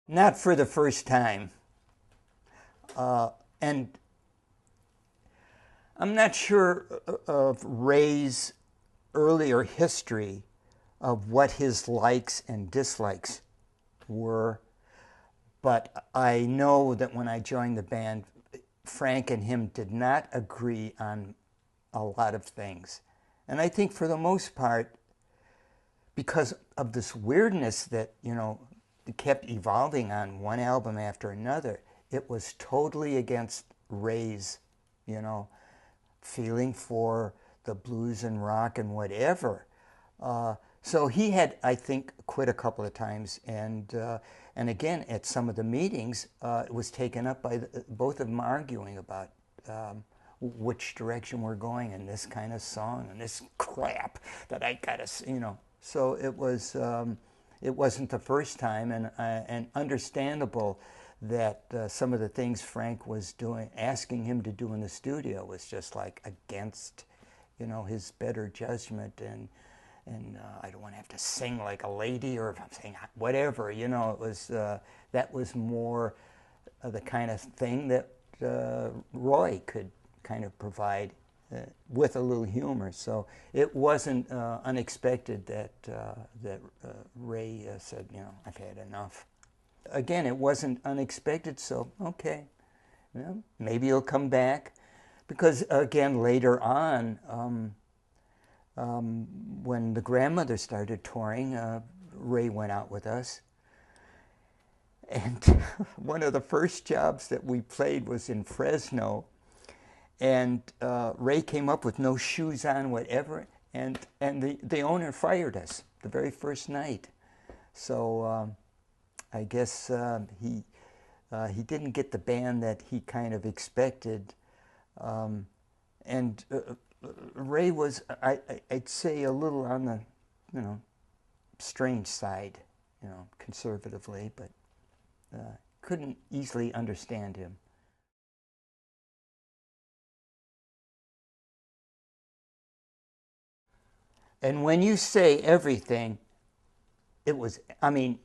Not for the first time. And I'm not sure of Ray's earlier history of what his likes and dislikes were, but I know that when I joined the band, Frank and him did not agree on a lot of things. And I think for the most part, because of this weirdness that, kept evolving on one album after another, it was totally against Ray's, feeling for the blues and rock and whatever. So he had, I think, quit a couple of times, and again at some of the meetings, it was taken up by both of them arguing about which direction we're going in this kind of song and this crap that I gotta, So it was, it wasn't the first time, and understandable that some of the things Frank was doing, asking him to do in the studio, was just like against, his better judgment, and I don't want to have to sing like a lady, or if I'm saying whatever, it was that was more the kind of thing that Roy could kind of provide with a little humor. So it wasn't unexpected that Ray said, I've had enough. Again, it wasn't unexpected, so okay, maybe he'll come back. Because again, later on, when the grandmother started touring, Ray went out with us. And one of the first jobs that we played was in Fresno. And Ray came up with no shoes on, whatever, and the owner fired us the very first night. So I guess he didn't get the band that he kind of expected. And Ray was, I'd say, a little on the, strange side, conservatively, but couldn't easily understand him. And when you say everything, it was, in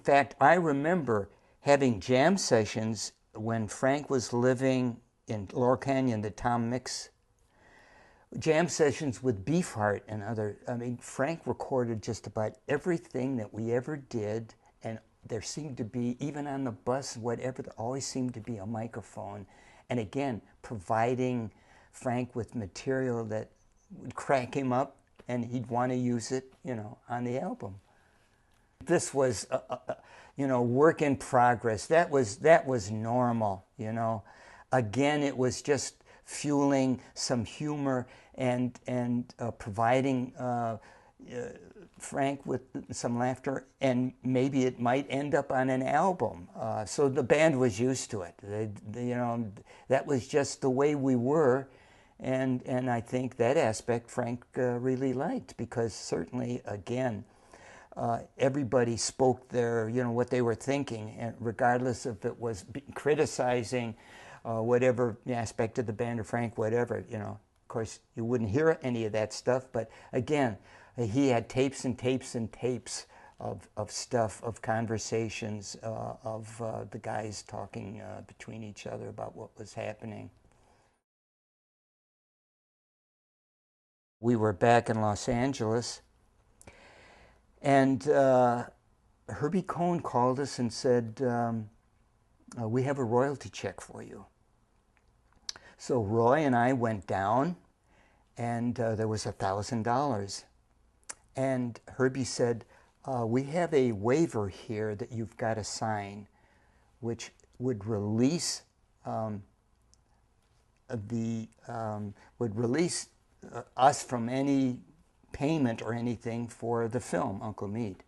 fact, I remember having jam sessions when Frank was living in Laurel Canyon, the Tom Mix jam sessions with Beefheart and other. Frank recorded just about everything that we ever did, and there seemed to be, even on the bus, whatever, there always seemed to be a microphone. And again, providing Frank with material that would crack him up, and he'd want to use it, on the album. This was, work in progress. That was normal, Again, it was just fueling some humor and providing Frank with some laughter, and maybe it might end up on an album. So the band was used to it. That was just the way we were, and I think that aspect Frank really liked, because certainly, again, everybody spoke their, what they were thinking, and regardless if it was criticizing whatever aspect of the band or Frank, whatever, Of course, you wouldn't hear any of that stuff, but again, he had tapes and tapes and tapes of stuff, of conversations, of the guys talking between each other about what was happening. We were back in Los Angeles, and Herbie Cohn called us and said, we have a royalty check for you. So Roy and I went down, and there was $1,000. And Herbie said, we have a waiver here that you've got to sign, which would release us from any payment or anything for the film, Uncle Meat.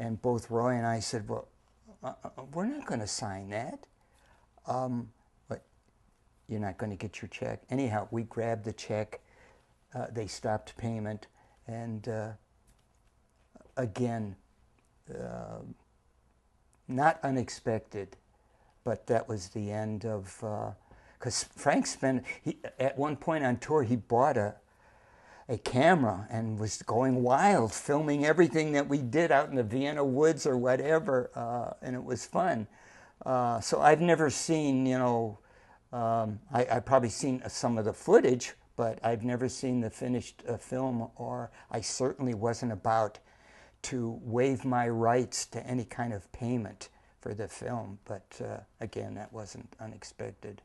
And both Roy and I said, well, we're not going to sign that. But you're not going to get your check. Anyhow, we grabbed the check. They stopped payment. And again, not unexpected, but that was the end of, because Frank spent, at one point on tour, he bought a camera and was going wild, filming everything that we did out in the Vienna woods or whatever, and it was fun. So I've never seen, you know, I've probably seen some of the footage, but I've never seen the finished film, or I certainly wasn't about to waive my rights to any kind of payment for the film. But again, that wasn't unexpected.